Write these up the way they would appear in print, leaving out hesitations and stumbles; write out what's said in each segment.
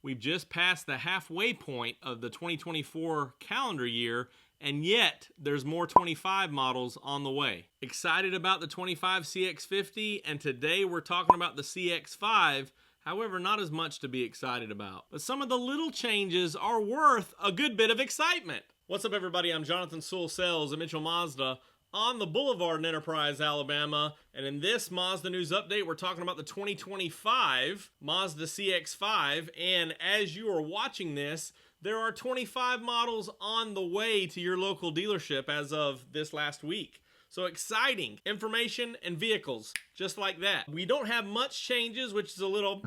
We've just passed the halfway point of the 2024 calendar year, and yet there's more 25 models on the way. Excited about the 25 CX-50, and today we're talking about the CX-5. However, not as much to be excited about. But some of the little changes are worth a good bit of excitement. What's up, everybody? I'm Jonathan Sewell Sales at Mitchell Mazda on the Boulevard in Enterprise, Alabama. And in this Mazda news update, we're talking about the 2025 Mazda CX-5. And as you are watching this, there are 25 models on the way to your local dealership as of this last week. So exciting information and vehicles, just like that. We don't have much changes, which is a little...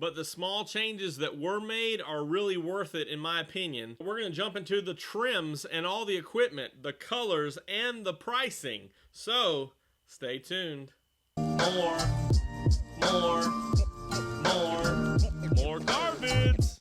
But the small changes that were made are really worth it, in my opinion. We're going to jump into the trims and all the equipment, the colors, and the pricing. So, stay tuned. More car vids!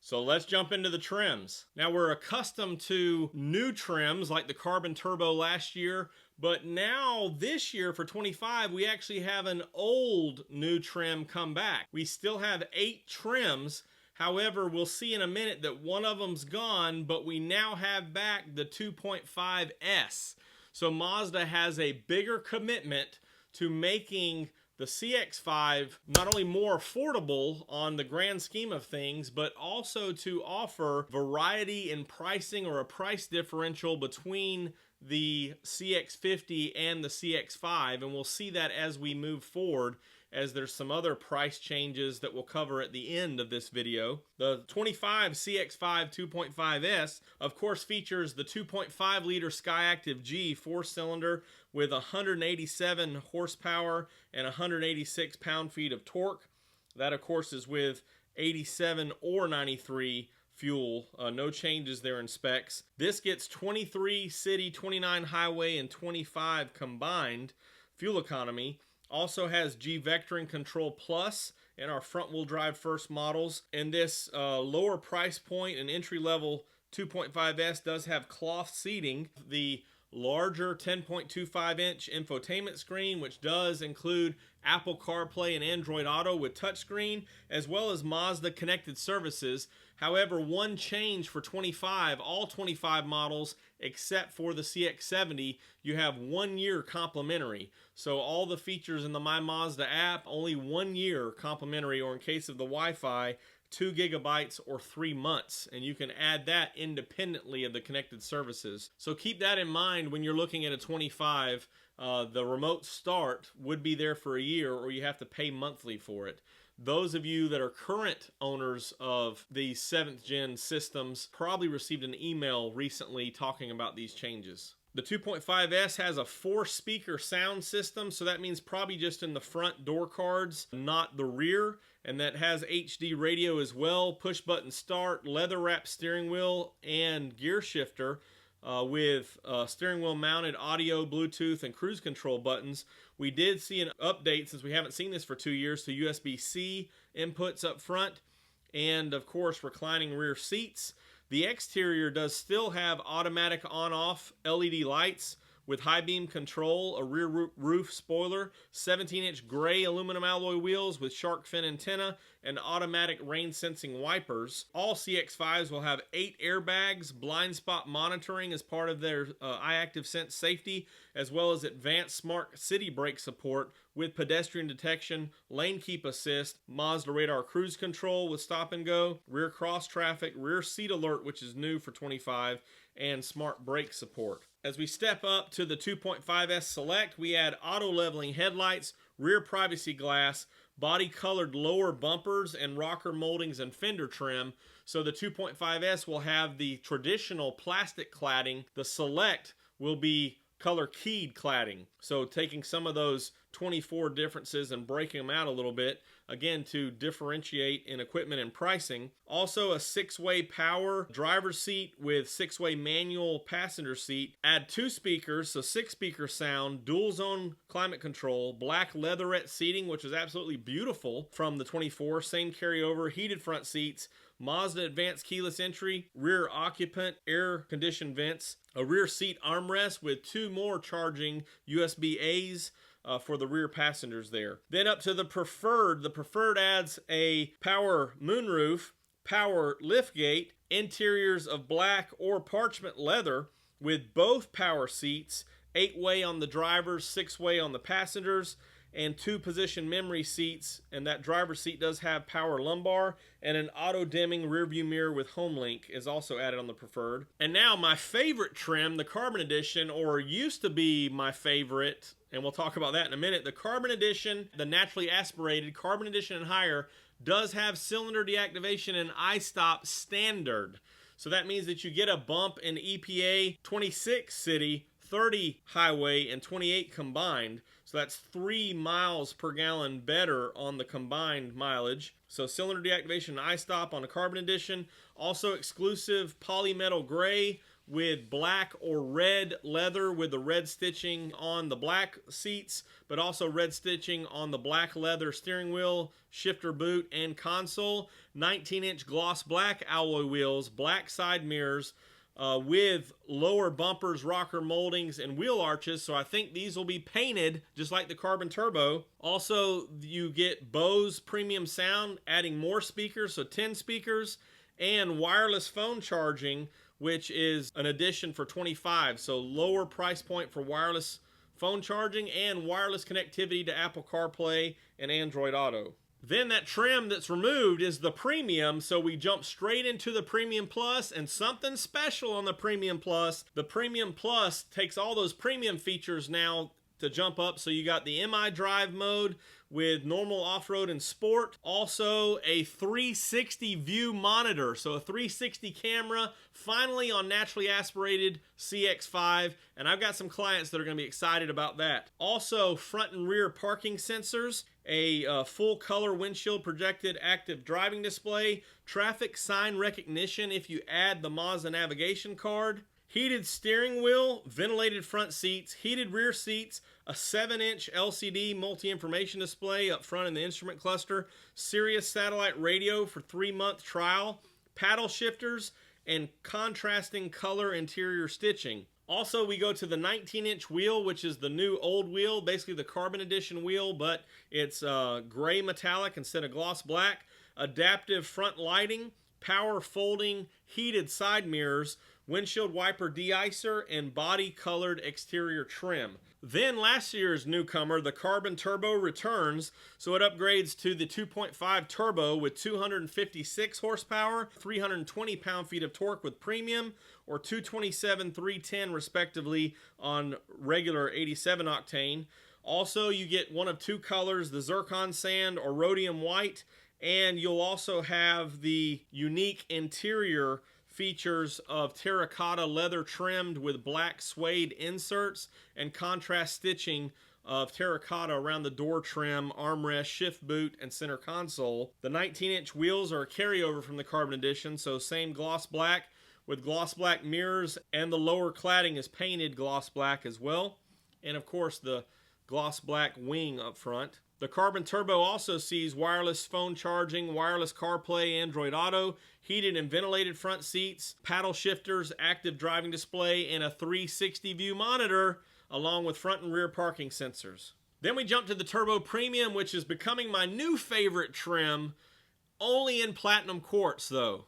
So let's jump into the trims. Now, we're accustomed to new trims like the carbon turbo last year, but now this year for 25, we actually have an old new trim come back. We still have 8 trims. However, we'll see in a minute that one of them's gone, but we now have back the 2.5S. So Mazda has a bigger commitment to making the CX-5 not only more affordable on the grand scheme of things, but also to offer variety in pricing or a price differential between the CX-50 and the CX-5, and we'll see that as we move forward, as there's some other price changes that we'll cover at the end of this video. The 25 CX-5 2.5S, of course, features the 2.5 liter SkyActiv G 4-cylinder with 187 horsepower and 186 pound-feet of torque. That, of course, is with 87 or 93 fuel. No changes there in specs. This gets 23 city, 29 highway, and 25 combined fuel economy. Also has G Vectoring Control Plus in our front-wheel drive first models. And this lower price point and entry-level 2.5S does have cloth seating. The larger 10.25-inch infotainment screen, which does include Apple CarPlay and Android Auto with touchscreen, as well as Mazda connected services. However, one change for 25, all 25 models except for the CX-70, you have 1 year complimentary. So all the features in the My Mazda app, only 1 year complimentary, or in case of the Wi-Fi, 2 gigabytes or 3 months, and you can add that independently of the connected services. So keep that in mind when you're looking at a 25. The remote start would be there for a year, or you have to pay monthly for it. Those of you that are current owners of the 7th gen systems probably received an email recently talking about these changes. The 2.5S has a 4-speaker sound system, so that means probably just in the front door cards, not the rear. And that has HD radio as well, push button start, leather wrapped steering wheel, and gear shifter with steering wheel mounted audio, Bluetooth, and cruise control buttons. We did see an update, since we haven't seen this for 2 years, to USB-C inputs up front, and of course reclining rear seats. The exterior does still have automatic on-off LED lights with high beam control, a rear roof spoiler, 17-inch gray aluminum alloy wheels with shark fin antenna, and automatic rain sensing wipers. All CX-5s will have 8 airbags, blind spot monitoring as part of their iActiv Sense safety, as well as advanced smart city brake support with pedestrian detection, lane keep assist, Mazda radar cruise control with stop and go, rear cross traffic, rear seat alert, which is new for 25, and smart brake support. As we step up to the 2.5S Select, we add auto leveling headlights, rear privacy glass, body colored lower bumpers, and rocker moldings and fender trim. So the 2.5S will have the traditional plastic cladding. The Select will be color keyed cladding. So taking some of those 24 differences and breaking them out a little bit, again, to differentiate in equipment and pricing. Also a 6-way power driver's seat with 6-way manual passenger seat. Add 2 speakers, so 6-speaker sound, dual zone climate control, black leatherette seating, which is absolutely beautiful from the 24, same carryover, heated front seats, Mazda advanced keyless entry, rear occupant air conditioned vents, a rear seat armrest with 2 more charging USB A's, for the rear passengers there. Then up to the Preferred. The Preferred adds a power moonroof, power liftgate, interiors of black or parchment leather with both power seats, 8-way on the drivers, 6-way on the passengers, and 2-position memory seats, and that driver's seat does have power lumbar, and an auto-dimming rearview mirror with HomeLink is also added on the Preferred. And now my favorite trim, the Carbon Edition, or used to be my favorite, and we'll talk about that in a minute. The Carbon Edition, the naturally aspirated Carbon Edition and higher, does have cylinder deactivation and I-stop standard. So that means that you get a bump in EPA 26 city, 30 highway, and 28 combined. So that's 3 miles per gallon better on the combined mileage. So cylinder deactivation and I-stop on the Carbon Edition. Also exclusive polymetal gray with black or red leather with the red stitching on the black seats, but also red stitching on the black leather steering wheel, shifter boot, and console. 19-inch gloss black alloy wheels, black side mirrors, with lower bumpers, rocker moldings, and wheel arches. So I think these will be painted just like the Carbon Turbo. Also, you get Bose premium sound, adding more speakers, so 10 speakers, and wireless phone charging, which is an addition for $25. So lower price point for wireless phone charging and wireless connectivity to Apple CarPlay and Android Auto. Then that trim that's removed is the Premium, so we jump straight into the Premium Plus, and something special on the Premium Plus. The Premium Plus takes all those premium features now to jump up. So you got the MI drive mode with normal, off-road, and sport. Also a 360 view monitor, so a 360 camera, finally on naturally aspirated CX-5, and I've got some clients that are going to be excited about that. Also front and rear parking sensors, a full color windshield projected active driving display, traffic sign recognition if you add the Mazda navigation card, heated steering wheel, ventilated front seats, heated rear seats, a 7-inch LCD multi-information display up front in the instrument cluster, Sirius satellite radio for 3-month trial, paddle shifters, and contrasting color interior stitching. Also, we go to the 19-inch wheel, which is the new old wheel, basically the Carbon Edition wheel, but it's gray metallic instead of gloss black, adaptive front lighting, power folding, heated side mirrors, windshield wiper de-icer, and body colored exterior trim. Then last year's newcomer, the Carbon Turbo, returns, so it upgrades to the 2.5 turbo with 256 horsepower, 320 pound-feet of torque with premium, or 227, 310 respectively on regular 87 octane. Also, you get one of 2 colors, the zircon sand or rhodium white, and you'll also have the unique interior features of terracotta leather trimmed with black suede inserts and contrast stitching of terracotta around the door trim, armrest, shift boot, and center console. The 19-inch wheels are a carryover from the Carbon Edition, so same gloss black with gloss black mirrors, and the lower cladding is painted gloss black as well. And of course the gloss black wing up front. The Carbon Turbo also sees wireless phone charging, wireless CarPlay, Android Auto, heated and ventilated front seats, paddle shifters, active driving display, and a 360 view monitor, along with front and rear parking sensors. Then we jump to the Turbo Premium, which is becoming my new favorite trim, only in platinum quartz though.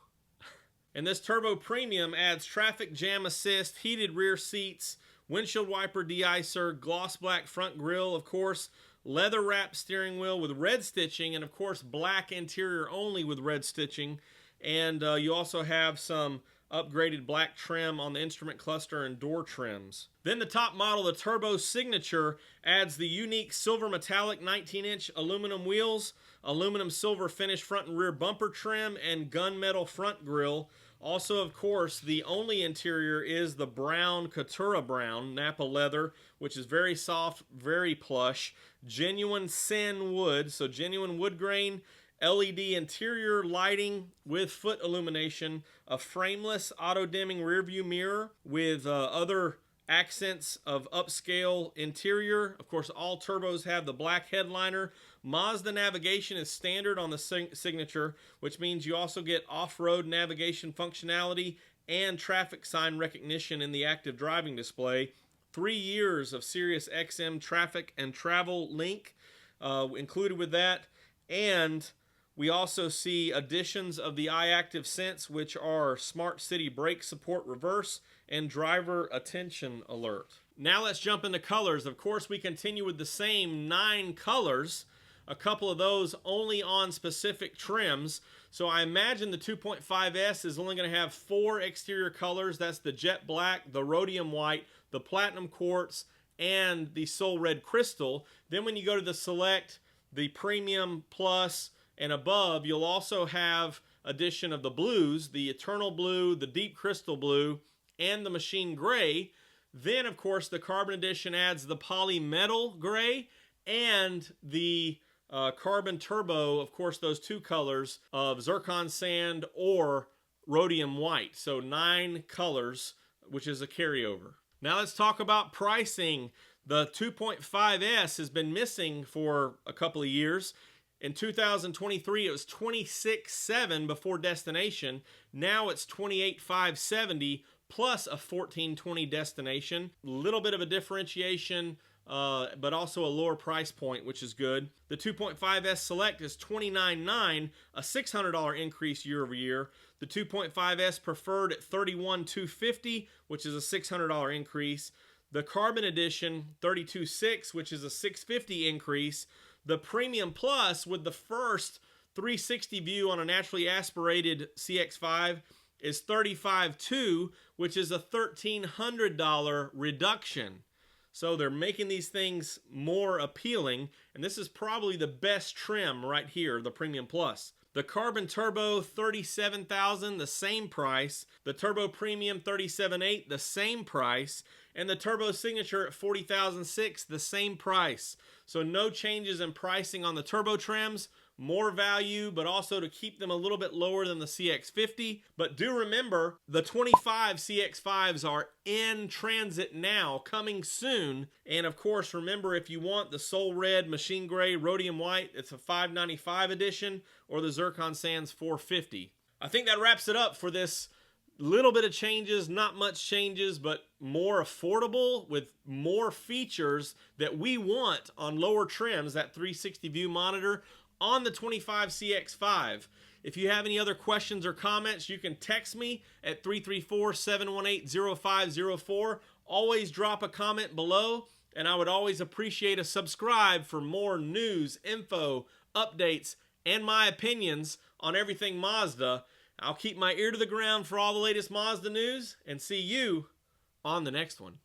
And this Turbo Premium adds traffic jam assist, heated rear seats, windshield wiper de-icer, gloss black front grille, of course, leather wrapped steering wheel with red stitching, and of course black interior only with red stitching. And you also have some upgraded black trim on the instrument cluster and door trims. Then the top model, the Turbo Signature, adds the unique silver metallic 19-inch aluminum wheels, aluminum silver finished front and rear bumper trim, and gunmetal front grille. Also, of course, the only interior is the brown, Catura brown, Napa leather, which is very soft, very plush, genuine Sen wood, so genuine wood grain, LED interior lighting with foot illumination, a frameless auto-dimming rearview mirror with other accents of upscale interior. Of course, all turbos have the black headliner. Mazda navigation is standard on the Signature, which means you also get off-road navigation functionality and traffic sign recognition in the active driving display. 3 years of Sirius XM traffic and travel link included with that. And we also see additions of the iActiv Sense, which are Smart City Brake Support Reverse and Driver Attention Alert. Now let's jump into colors. Of course, we continue with the same 9 colors. A couple of those only on specific trims. So I imagine the 2.5S is only going to have 4 exterior colors. That's the jet black, the rhodium white, the platinum quartz, and the soul red crystal. Then when you go to the select, the premium plus, and above, you'll also have addition of the blues, the eternal blue, the deep crystal blue, and the machine gray. Then, of course, the carbon edition adds the polymetal gray and the carbon turbo, of course, those 2 colors of zircon sand or rhodium white. So 9 colors, which is a carryover. Now let's talk about pricing. The 2.5S has been missing for a couple of years. In 2023, it was $26,700 before destination. Now it's $28,570 plus a $14,200 destination. A little bit of a differentiation, but also a lower price point, which is good. The 2.5S Select is $29,900, a $600 increase year over year. The 2.5S Preferred at $31,250, which is a $600 increase. The Carbon Edition, $32,600, which is a $650 increase. The Premium Plus with the first 360 view on a naturally aspirated CX-5 is $35,200, which is a $1,300 reduction. So they're making these things more appealing, and this is probably the best trim right here, the Premium Plus. The Carbon Turbo, $37,000, the same price. The Turbo Premium, $37,800, the same price. And the Turbo Signature at $40,600, the same price. So no changes in pricing on the turbo trims. More value, but also to keep them a little bit lower than the CX-50. But do remember, the 25 CX-5s are in transit now, coming soon. And of course, remember, if you want the Soul Red, Machine Gray, Rhodium White, it's a $595 edition, or the Zircon Sands $450. I think that wraps it up for this little bit of changes, not much changes, but more affordable with more features that we want on lower trims, that 360 view monitor on the 25 CX-5. If you have any other questions or comments, you can text me at 334-718-0504. Always drop a comment below, and I would always appreciate a subscribe for more news, info, updates, and my opinions on everything Mazda. I'll keep my ear to the ground for all the latest Mazda news, and see you on the next one.